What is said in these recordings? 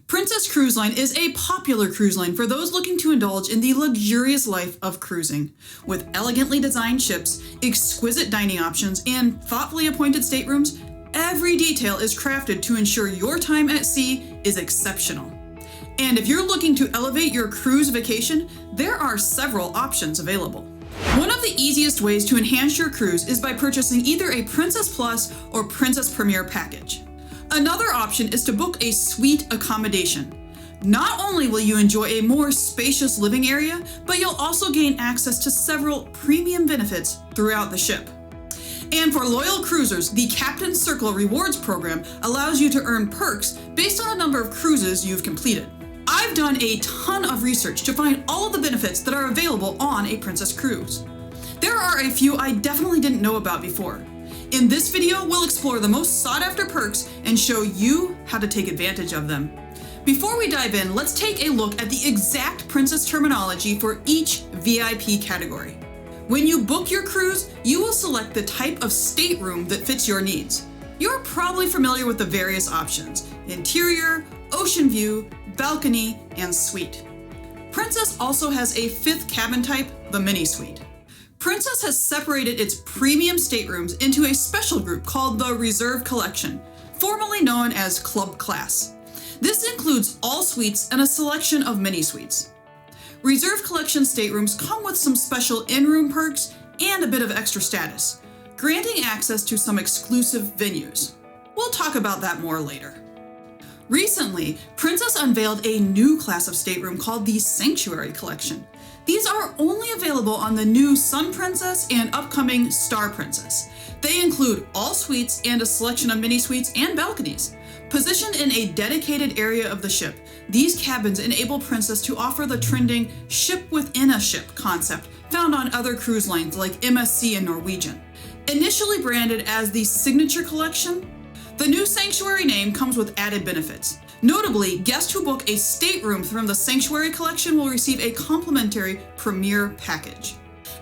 Princess Cruise Line is a popular cruise line for those looking to indulge in the luxurious life of cruising. With elegantly designed ships, exquisite dining options, and thoughtfully appointed staterooms, every detail is crafted to ensure your time at sea is exceptional. And if you're looking to elevate your cruise vacation, there are several options available. One of the easiest ways to enhance your cruise is by purchasing either a Princess Plus or Princess Premier package. Another option is to book a suite accommodation. Not only will you enjoy a more spacious living area, but you'll also gain access to several premium benefits throughout the ship. And for loyal cruisers, the Captain's Circle Rewards program allows you to earn perks based on the number of cruises you've completed. I've done a ton of research to find all of the benefits that are available on a Princess cruise. There are a few I definitely didn't know about before. In this video, we'll explore the most sought-after perks and show you how to take advantage of them. Before we dive in, let's take a look at the exact Princess terminology for each VIP category. When you book your cruise, you will select the type of stateroom that fits your needs. You're probably familiar with the various options: interior, ocean view, balcony, and suite. Princess also has a fifth cabin type, the mini suite. Princess has separated its premium staterooms into a special group called the Reserve Collection, formerly known as Club Class. This includes all suites and a selection of mini suites. Reserve Collection staterooms come with some special in-room perks and a bit of extra status, granting access to some exclusive venues. We'll talk about that more later. Recently, Princess unveiled a new class of stateroom called the Sanctuary Collection. These are only available on the new Sun Princess and upcoming Star Princess. They include all suites and a selection of mini suites and balconies. Positioned in a dedicated area of the ship, these cabins enable Princess to offer the trending ship within a ship concept found on other cruise lines like MSC and Norwegian. Initially branded as the Signature Collection, the new Sanctuary name comes with added benefits. Notably, guests who book a stateroom from the Sanctuary Collection will receive a complimentary Premier package.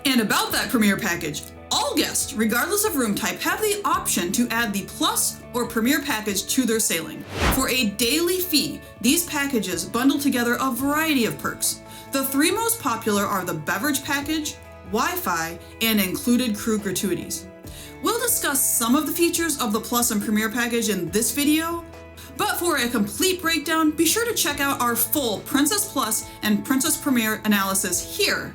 And about that Premier package, all guests, regardless of room type, have the option to add the Plus or Premier package to their sailing. For a daily fee, these packages bundle together a variety of perks. The three most popular are the Beverage package, Wi-Fi, and included crew gratuities. We'll discuss some of the features of the Plus and Premier package in this video, but for a complete breakdown, be sure to check out our full Princess Plus and Princess Premier analysis here,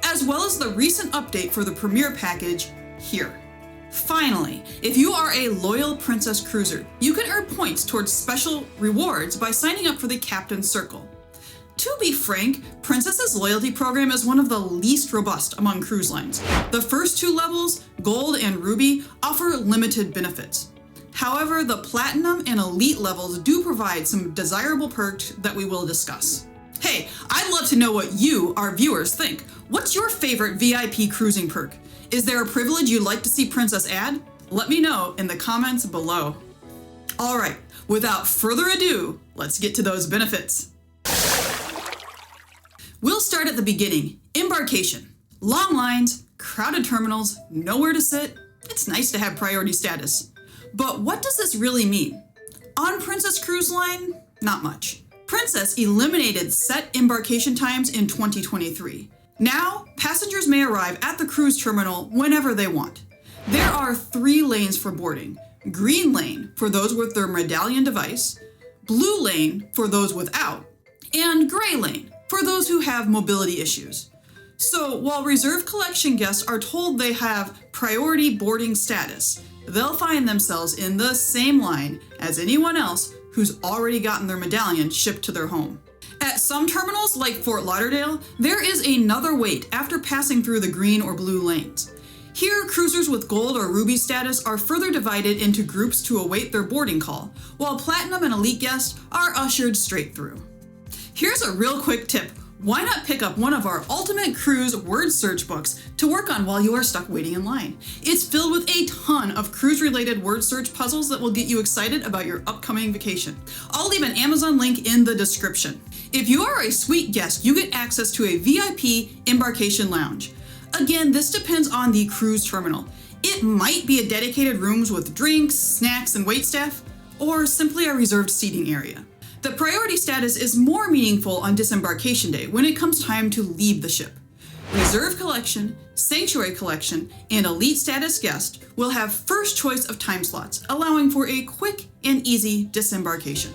as well as the recent update for the Premier package here. Finally, if you are a loyal Princess cruiser, you can earn points towards special rewards by signing up for the Captain's Circle. To be frank, Princess's loyalty program is one of the least robust among cruise lines. The first two levels, Gold and Ruby, offer limited benefits. However, the Platinum and Elite levels do provide some desirable perks that we will discuss. Hey, I'd love to know what you, our viewers, think. What's your favorite VIP cruising perk? Is there a privilege you'd like to see Princess add? Let me know in the comments below. All right, without further ado, let's get to those benefits. We'll start at the beginning, embarkation. Long lines, crowded terminals, nowhere to sit. It's nice to have priority status. But what does this really mean? On Princess Cruise Line, not much. Princess eliminated set embarkation times in 2023. Now, passengers may arrive at the cruise terminal whenever they want. There are 3 lanes for boarding. Green lane for those with their medallion device, blue lane for those without, and gray lane for those who have mobility issues. So while Reserve Collection guests are told they have priority boarding status, they'll find themselves in the same line as anyone else who's already gotten their medallion shipped to their home. At some terminals, like Fort Lauderdale, there is another wait after passing through the green or blue lanes. Here, cruisers with Gold or Ruby status are further divided into groups to await their boarding call, while Platinum and Elite guests are ushered straight through. Here's a real quick tip. Why not pick up one of our Ultimate Cruise word search books to work on while you are stuck waiting in line? It's filled with a ton of cruise-related word search puzzles that will get you excited about your upcoming vacation. I'll leave an Amazon link in the description. If you are a suite guest, you get access to a VIP Embarkation Lounge. Again, this depends on the cruise terminal. It might be a dedicated rooms with drinks, snacks, and waitstaff, or simply a reserved seating area. The priority status is more meaningful on Disembarkation Day when it comes time to leave the ship. Reserve Collection, Sanctuary Collection, and Elite Status Guest will have first choice of time slots, allowing for a quick and easy disembarkation.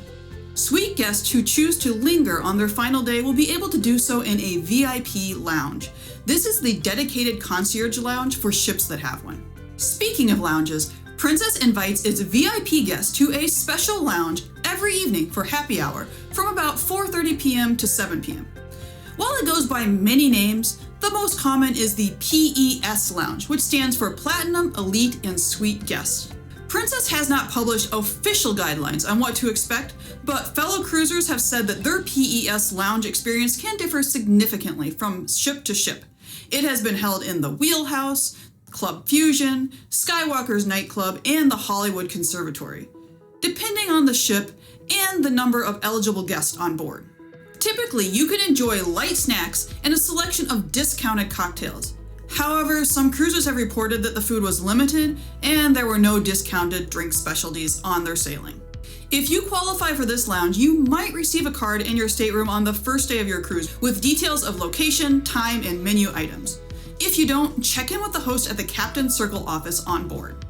Suite guests who choose to linger on their final day will be able to do so in a VIP lounge. This is the dedicated Concierge Lounge for ships that have one. Speaking of lounges, Princess invites its VIP guests to a special lounge every evening for happy hour from about 4:30 p.m. to 7 p.m. While it goes by many names, the most common is the PES Lounge, which stands for Platinum, Elite, and Suite Guests. Princess has not published official guidelines on what to expect, but fellow cruisers have said that their PES Lounge experience can differ significantly from ship to ship. It has been held in the Wheelhouse, Club Fusion, Skywalker's Nightclub, and the Hollywood Conservatory, depending on the ship and the number of eligible guests on board. Typically, you can enjoy light snacks and a selection of discounted cocktails. However, some cruisers have reported that the food was limited and there were no discounted drink specialties on their sailing. If you qualify for this lounge, you might receive a card in your stateroom on the first day of your cruise with details of location, time, and menu items. If you don't, check in with the host at the Captain's Circle office on board.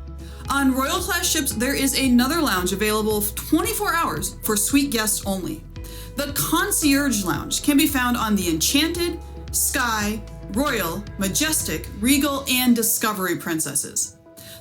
On Royal Class ships, there is another lounge available 24 hours for suite guests only. The Concierge Lounge can be found on the Enchanted, Sky, Royal, Majestic, Regal, and Discovery Princesses.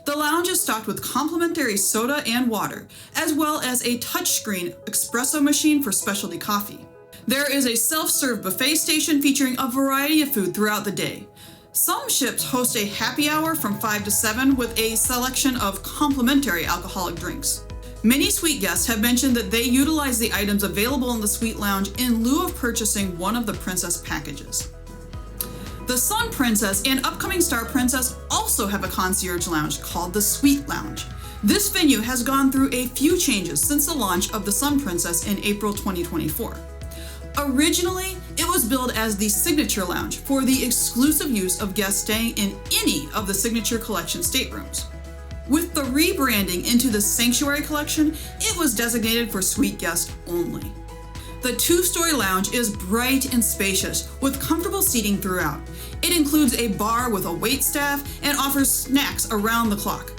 The lounge is stocked with complimentary soda and water, as well as a touchscreen espresso machine for specialty coffee. There is a self-serve buffet station featuring a variety of food throughout the day. Some ships host a happy hour from 5 to 7 with a selection of complimentary alcoholic drinks. Many suite guests have mentioned that they utilize the items available in the suite lounge in lieu of purchasing one of the Princess packages. The Sun Princess and upcoming Star Princess also have a concierge lounge called the Suite Lounge. This venue has gone through a few changes since the launch of the Sun Princess in April 2024. Originally, it was billed as the Signature Lounge for the exclusive use of guests staying in any of the Signature Collection staterooms. With the rebranding into the Sanctuary Collection, it was designated for suite guests only. The two-story lounge is bright and spacious with comfortable seating throughout. It includes a bar with a waitstaff and offers snacks around the clock.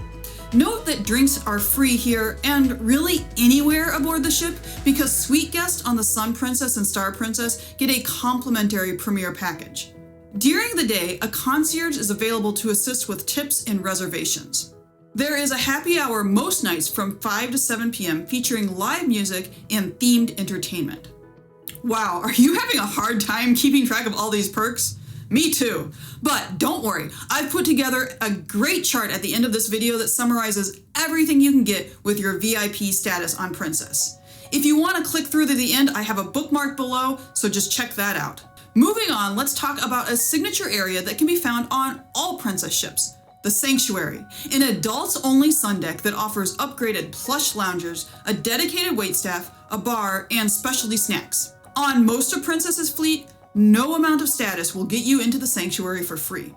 Note that drinks are free here and really anywhere aboard the ship because suite guests on the Sun Princess and Star Princess get a complimentary premier package. During the day, a concierge is available to assist with tips and reservations. There is a happy hour most nights from 5 to 7 p.m. featuring live music and themed entertainment. Wow, are you having a hard time keeping track of all these perks? Me too. But don't worry, I've put together a great chart at the end of this video that summarizes everything you can get with your VIP status on Princess. If you want to click through to the end, I have a bookmark below, so just check that out. Moving on, let's talk about a signature area that can be found on all Princess ships, the Sanctuary, an adults-only sun deck that offers upgraded plush loungers, a dedicated waitstaff, a bar, and specialty snacks. On most of Princess's fleet, no amount of status will get you into the Sanctuary for free.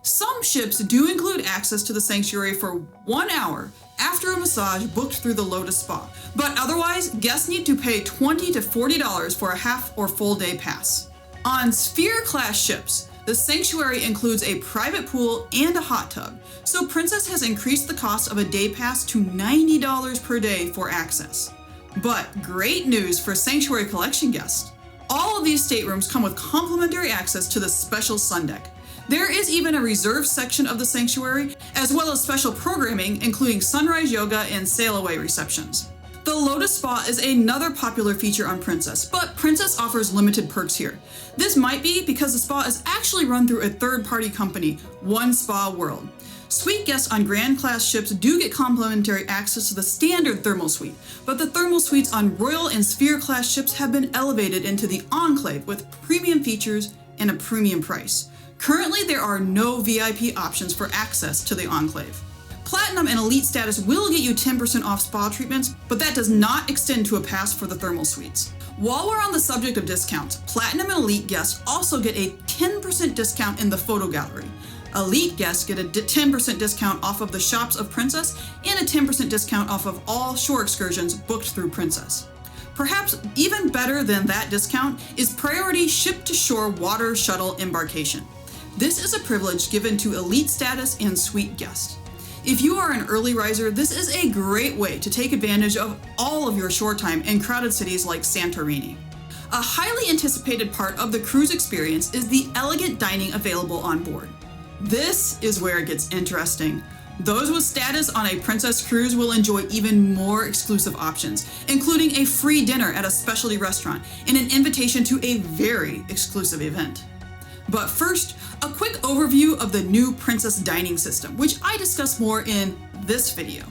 Some ships do include access to the Sanctuary for 1 hour after a massage booked through the Lotus Spa, but otherwise, guests need to pay $20 to $40 for a half or full day pass. On Sphere-class ships, the Sanctuary includes a private pool and a hot tub, so Princess has increased the cost of a day pass to $90 per day for access. But great news for Sanctuary Collection guests. All of these staterooms come with complimentary access to the special sun deck. There is even a reserved section of the Sanctuary, as well as special programming, including sunrise yoga and sail-away receptions. The Lotus Spa is another popular feature on Princess, but Princess offers limited perks here. This might be because the spa is actually run through a third-party company, One Spa World. Suite guests on Grand Class ships do get complimentary access to the standard thermal suite, but the thermal suites on Royal and Sphere Class ships have been elevated into the Enclave with premium features and a premium price. Currently, there are no VIP options for access to the Enclave. Platinum and Elite status will get you 10% off spa treatments, but that does not extend to a pass for the thermal suites. While we're on the subject of discounts, Platinum and Elite guests also get a 10% discount in the photo gallery. Elite guests get a 10% discount off of the shops of Princess and a 10% discount off of all shore excursions booked through Princess. Perhaps even better than that discount is priority ship-to-shore water shuttle embarkation. This is a privilege given to elite status and suite guests. If you are an early riser, this is a great way to take advantage of all of your shore time in crowded cities like Santorini. A highly anticipated part of the cruise experience is the elegant dining available on board. This is where it gets interesting. Those with status on a Princess cruise will enjoy even more exclusive options, including a free dinner at a specialty restaurant and an invitation to a very exclusive event. But first, a quick overview of the new Princess dining system, which I discuss more in this video.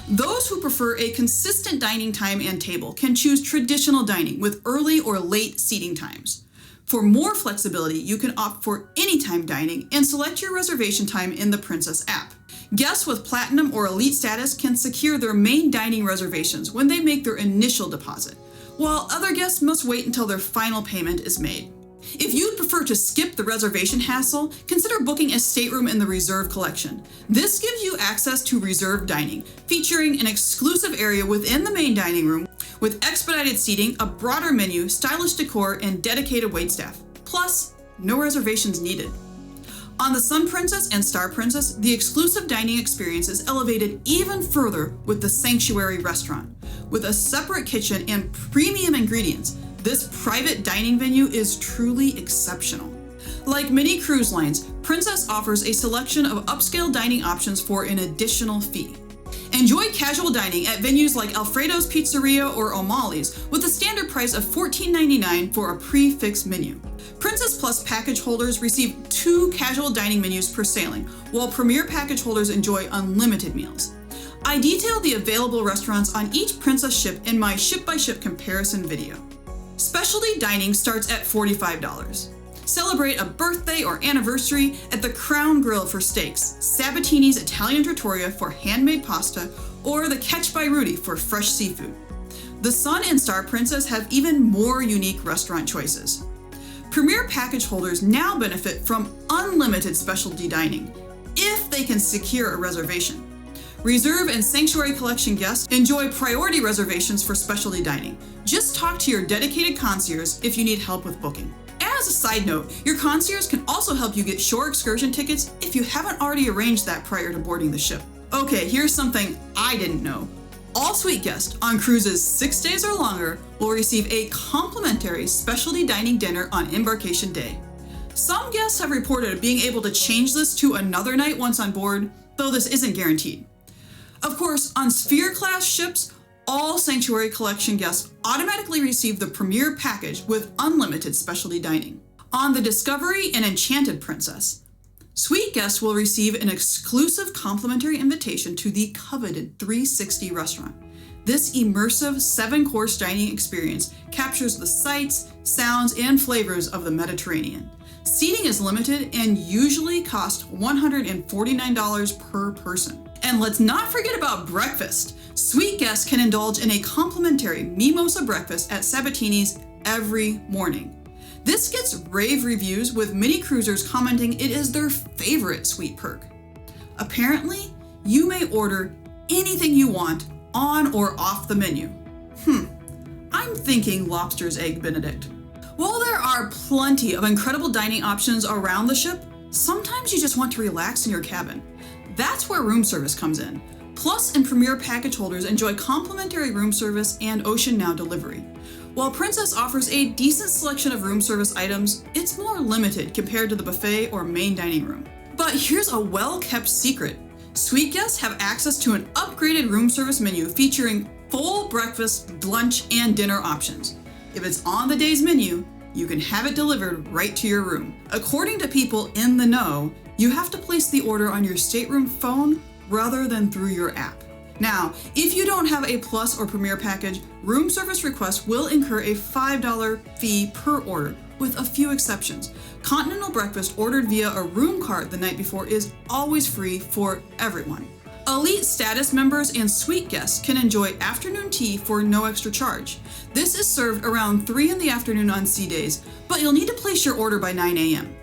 Those who prefer a consistent dining time and table can choose traditional dining with early or late seating times. For more flexibility, you can opt for anytime dining and select your reservation time in the Princess app. Guests with Platinum or Elite status can secure their main dining reservations when they make their initial deposit, while other guests must wait until their final payment is made. If you'd prefer to skip the reservation hassle, consider booking a stateroom in the Reserve Collection. This gives you access to reserved dining, featuring an exclusive area within the main dining room with expedited seating, a broader menu, stylish decor, and dedicated waitstaff. Plus, no reservations needed. On the Sun Princess and Star Princess, the exclusive dining experience is elevated even further with the Sanctuary restaurant. With a separate kitchen and premium ingredients, this private dining venue is truly exceptional. Like many cruise lines, Princess offers a selection of upscale dining options for an additional fee. Enjoy casual dining at venues like Alfredo's Pizzeria or O'Malley's with a standard price of $14.99 for a prix-fixe menu. Princess Plus package holders receive 2 casual dining menus per sailing, while Premier package holders enjoy unlimited meals. I detail the available restaurants on each Princess ship in my ship-by-ship comparison video. Specialty dining starts at $45. Celebrate a birthday or anniversary at the Crown Grill for steaks, Sabatini's Italian Trattoria for handmade pasta, or the Catch by Rudy for fresh seafood. The Sun and Star Princess have even more unique restaurant choices. Premier package holders now benefit from unlimited specialty dining, if they can secure a reservation. Reserve and Sanctuary Collection guests enjoy priority reservations for specialty dining. Just talk to your dedicated concierge if you need help with booking. As a side note, your concierge can also help you get shore excursion tickets if you haven't already arranged that prior to boarding the ship. Okay, here's something I didn't know. All suite guests on cruises 6 days or longer will receive a complimentary specialty dining dinner on embarkation day. Some guests have reported being able to change this to another night once on board, though this isn't guaranteed. Of course, on Sphere-class ships, all Sanctuary Collection guests automatically receive the Premier package with unlimited specialty dining. On the Discovery and Enchanted Princess, suite guests will receive an exclusive complimentary invitation to the coveted 360 restaurant. This immersive 7-course dining experience captures the sights, sounds, and flavors of the Mediterranean. Seating is limited and usually costs $149 per person. And let's not forget about breakfast. Suite guests can indulge in a complimentary Mimosa Breakfast at Sabatini's every morning. This gets rave reviews, with many cruisers commenting it is their favorite suite perk. Apparently, you may order anything you want on or off the menu. I'm thinking lobster's egg Benedict. While there are plenty of incredible dining options around the ship, sometimes you just want to relax in your cabin. That's where room service comes in. Plus and Premier package holders enjoy complimentary room service and OceanNow delivery. While Princess offers a decent selection of room service items, it's more limited compared to the buffet or main dining room. But here's a well-kept secret. Suite guests have access to an upgraded room service menu featuring full breakfast, lunch, and dinner options. If it's on the day's menu, you can have it delivered right to your room. According to people in the know, you have to place the order on your stateroom phone rather than through your app. Now, if you don't have a Plus or Premier package, room service requests will incur a $5 fee per order, with a few exceptions. Continental breakfast ordered via a room card the night before is always free for everyone. Elite status members and suite guests can enjoy afternoon tea for no extra charge. This is served around 3 in the afternoon on sea days, but you'll need to place your order by 9 a.m.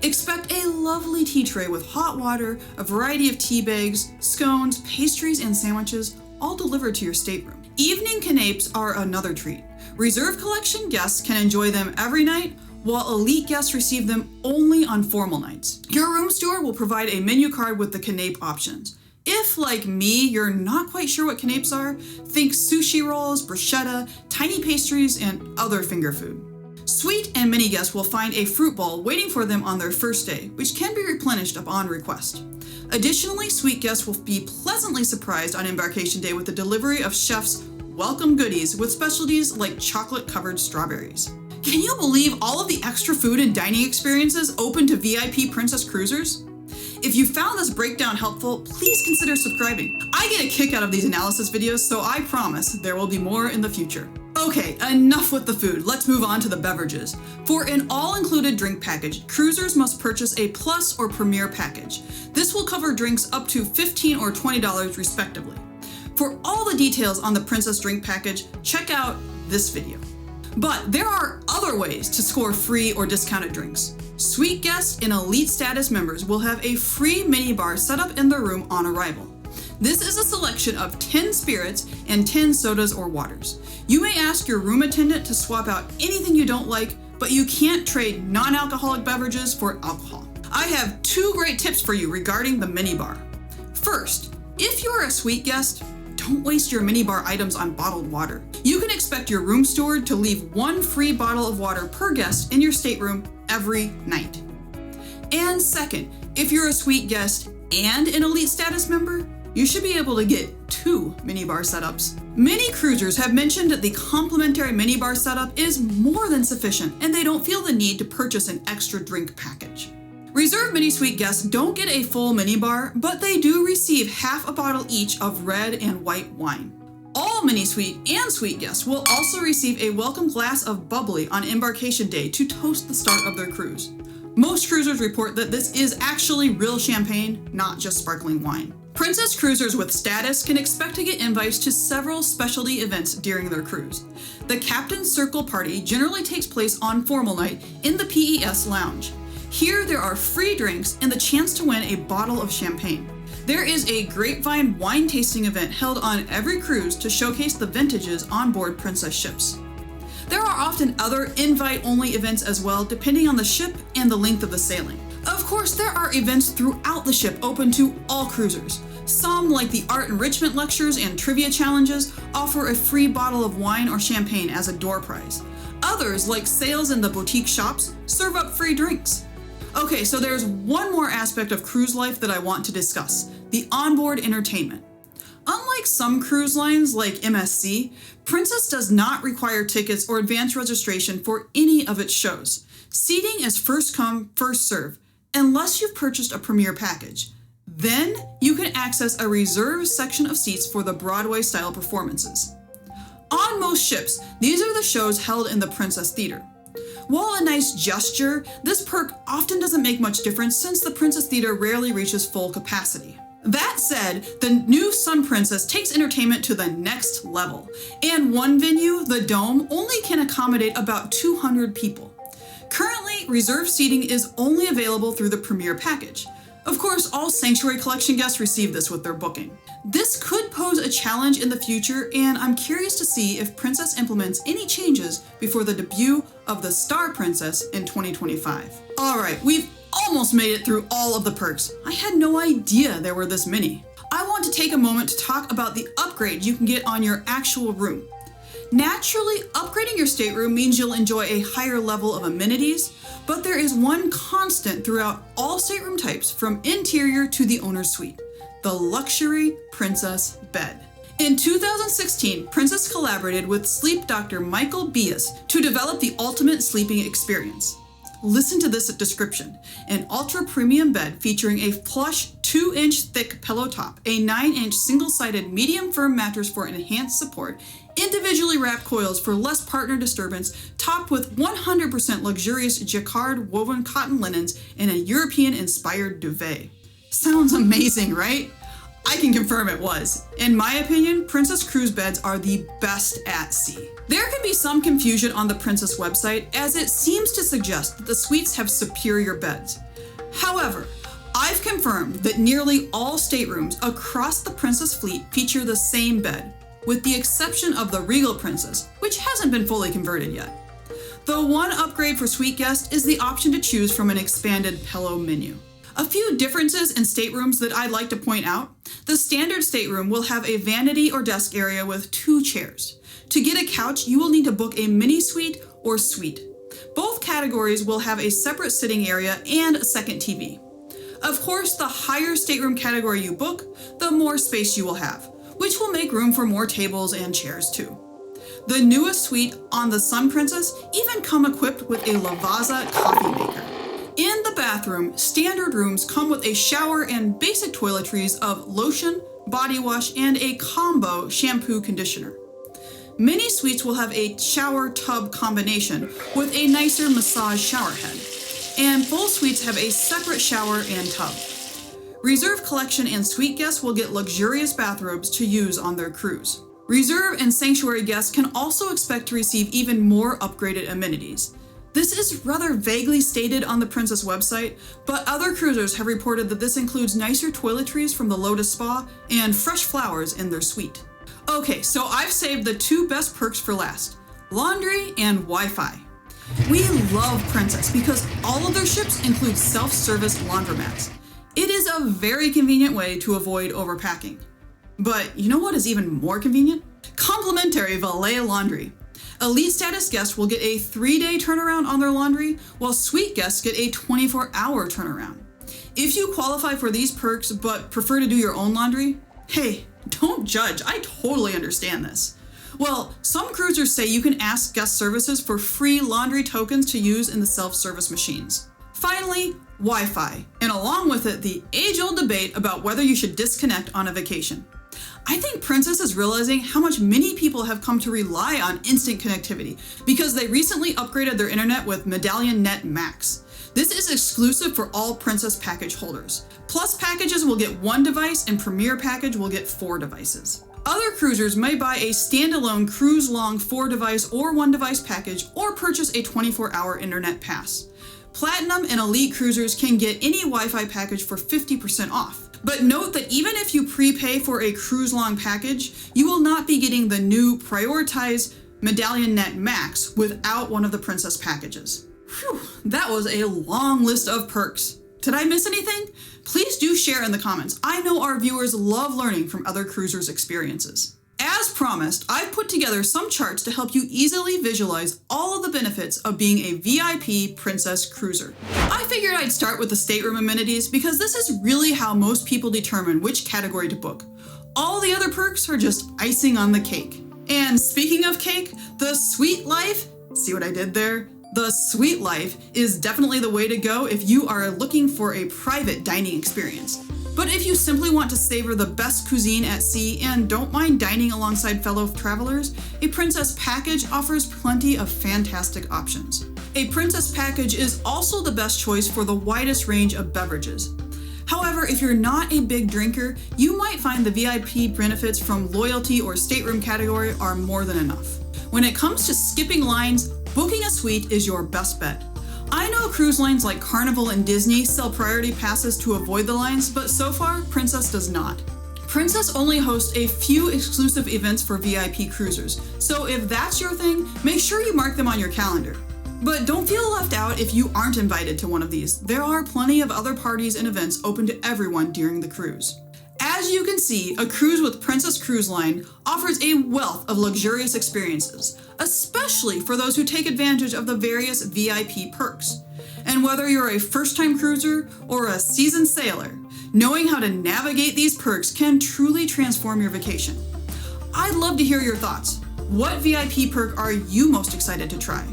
Expect a lovely tea tray with hot water, a variety of tea bags, scones, pastries, and sandwiches, all delivered to your stateroom. Evening canapes are another treat. Reserve collection guests can enjoy them every night, while elite guests receive them only on formal nights. Your room steward will provide a menu card with the Canapes options. If, like me, you're not quite sure what Canapes are, think sushi rolls, bruschetta, tiny pastries, and other finger food. Suite and mini guests will find a fruit bowl waiting for them on their first day, which can be replenished upon request. Additionally, suite guests will be pleasantly surprised on embarkation day with the delivery of chef's welcome goodies with specialties like chocolate-covered strawberries. Can you believe all of the extra food and dining experiences open to VIP Princess Cruisers? If you found this breakdown helpful, please consider subscribing. I get a kick out of these analysis videos, so I promise there will be more in the future. Okay, enough with the food. Let's move on to the beverages. For an all-included drink package, cruisers must purchase a Plus or Premier package. This will cover drinks up to $15 or $20 respectively. For all the details on the Princess drink package, check out this video. But there are other ways to score free or discounted drinks. Suite guests and elite status members will have a free minibar set up in their room on arrival. This is a selection of 10 spirits and 10 sodas or waters. You may ask your room attendant to swap out anything you don't like, but you can't trade non-alcoholic beverages for alcohol. I have 2 great tips for you regarding the minibar. First, if you're a suite guest, don't waste your minibar items on bottled water. You can expect your room steward to leave 1 free bottle of water per guest in your stateroom every night. And second, if you're a suite guest and an elite status member, you should be able to get 2 minibar setups. Many cruisers have mentioned that the complimentary minibar setup is more than sufficient and they don't feel the need to purchase an extra drink package. Reserve mini suite guests don't get a full minibar, but they do receive half a bottle each of red and white wine. All mini suite and suite guests will also receive a welcome glass of bubbly on embarkation day to toast the start of their cruise. Most cruisers report that this is actually real champagne, not just sparkling wine. Princess cruisers with status can expect to get invites to several specialty events during their cruise. The Captain's Circle Party generally takes place on formal night in the PES Lounge. Here there are free drinks and the chance to win a bottle of champagne. There is a Grapevine wine tasting event held on every cruise to showcase the vintages on board Princess ships. There are often other invite-only events as well, depending on the ship and the length of the sailing. Of course, there are events throughout the ship open to all cruisers. Some, like the art enrichment lectures and trivia challenges, offer a free bottle of wine or champagne as a door prize. Others, like sales in the boutique shops, serve up free drinks. Okay, so there's one more aspect of cruise life that I want to discuss: the onboard entertainment. Unlike some cruise lines like MSC, Princess does not require tickets or advance registration for any of its shows. Seating is first come, first serve, unless you've purchased a Premier package. Then you can access a reserved section of seats for the Broadway-style performances. On most ships, these are the shows held in the Princess Theater. While a nice gesture, this perk often doesn't make much difference since the Princess Theater rarely reaches full capacity. That said, the new Sun Princess takes entertainment to the next level, and one venue, the Dome, only can accommodate about 200 people. Currently, reserved seating is only available through the Premier package. Of course, all Sanctuary Collection guests receive this with their booking. This could pose a challenge in the future, and I'm curious to see if Princess implements any changes before the debut of the Star Princess in 2025. Alright, we've almost made it through all of the perks. I had no idea there were this many. I want to take a moment to talk about the upgrades you can get on your actual room. Naturally, upgrading your stateroom means you'll enjoy a higher level of amenities, but there is one constant throughout all stateroom types from interior to the owner's suite: the luxury Princess bed. In 2016, Princess collaborated with sleep doctor Michael Bias to develop the ultimate sleeping experience. Listen to this description: an ultra premium bed featuring a plush 2-inch thick pillow top, a 9-inch single-sided medium firm mattress for enhanced support, individually wrapped coils for less partner disturbance, topped with 100% luxurious jacquard woven cotton linens and a European-inspired duvet. Sounds amazing, right? I can confirm it was. In my opinion, Princess cruise beds are the best at sea. There can be some confusion on the Princess website, as it seems to suggest that the suites have superior beds. However, I've confirmed that nearly all staterooms across the Princess fleet feature the same bed, with the exception of the Regal Princess, which hasn't been fully converted yet. The one upgrade for suite guests is the option to choose from an expanded pillow menu. A few differences in staterooms that I'd like to point out. The standard stateroom will have a vanity or desk area with 2 chairs. To get a couch, you will need to book a mini suite or suite. Both categories will have a separate sitting area and a second TV. Of course, the higher stateroom category you book, the more space you will have, which will make room for more tables and chairs too. The newest suite on the Sun Princess even come equipped with a Lavazza coffee maker. In the bathroom, standard rooms come with a shower and basic toiletries of lotion, body wash, and a combo shampoo conditioner. Mini suites will have a shower tub combination with a nicer massage shower head, and full suites have a separate shower and tub. Reserve Collection and suite guests will get luxurious bathrobes to use on their cruise. Reserve and Sanctuary guests can also expect to receive even more upgraded amenities. This is rather vaguely stated on the Princess website, but other cruisers have reported that this includes nicer toiletries from the Lotus Spa and fresh flowers in their suite. Okay, so I've saved the 2 best perks for last: laundry and Wi-Fi. We love Princess because all of their ships include self-service laundromats. It is a very convenient way to avoid overpacking. But you know what is even more convenient? Complimentary valet laundry. Elite status guests will get a 3-day turnaround on their laundry, while suite guests get a 24-hour turnaround. If you qualify for these perks but prefer to do your own laundry, hey, don't judge, I totally understand this. Well, some cruisers say you can ask guest services for free laundry tokens to use in the self-service machines. Finally, Wi-Fi, and along with it, the age-old debate about whether you should disconnect on a vacation. I think Princess is realizing how much many people have come to rely on instant connectivity because they recently upgraded their internet with Medallion Net Max. This is exclusive for all Princess package holders. Plus packages will get 1 device and Premier package will get 4 devices. Other cruisers may buy a standalone cruise-long 4-device or 1-device package or purchase a 24-hour internet pass. Platinum and Elite cruisers can get any Wi-Fi package for 50% off. But note that even if you prepay for a cruise-long package, you will not be getting the new prioritized Medallion Net Max without one of the Princess packages. Whew, that was a long list of perks. Did I miss anything? Please do share in the comments. I know our viewers love learning from other cruisers' experiences. As promised, I've put together some charts to help you easily visualize all of the benefits of being a VIP Princess cruiser. I figured I'd start with the stateroom amenities because this is really how most people determine which category to book. All the other perks are just icing on the cake. And speaking of cake, the suite life, see what I did there? The suite life is definitely the way to go if you are looking for a private dining experience. But if you simply want to savor the best cuisine at sea and don't mind dining alongside fellow travelers, a Princess package offers plenty of fantastic options. A Princess package is also the best choice for the widest range of beverages. However, if you're not a big drinker, you might find the VIP benefits from loyalty or stateroom category are more than enough. When it comes to skipping lines, booking a suite is your best bet. I know cruise lines like Carnival and Disney sell priority passes to avoid the lines, but so far, Princess does not. Princess only hosts a few exclusive events for VIP cruisers, so if that's your thing, make sure you mark them on your calendar. But don't feel left out if you aren't invited to one of these. There are plenty of other parties and events open to everyone during the cruise. As you can see, a cruise with Princess Cruise Line offers a wealth of luxurious experiences, especially for those who take advantage of the various VIP perks. And whether you're a first-time cruiser or a seasoned sailor, knowing how to navigate these perks can truly transform your vacation. I'd love to hear your thoughts. What VIP perk are you most excited to try?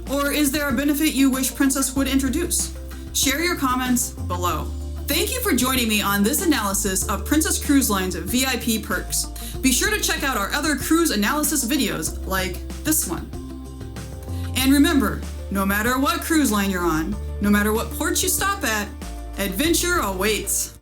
Or is there a benefit you wish Princess would introduce? Share your comments below. Thank you for joining me on this analysis of Princess Cruise Line's VIP perks. Be sure to check out our other cruise analysis videos like this one. And remember, no matter what cruise line you're on, no matter what port you stop at, adventure awaits.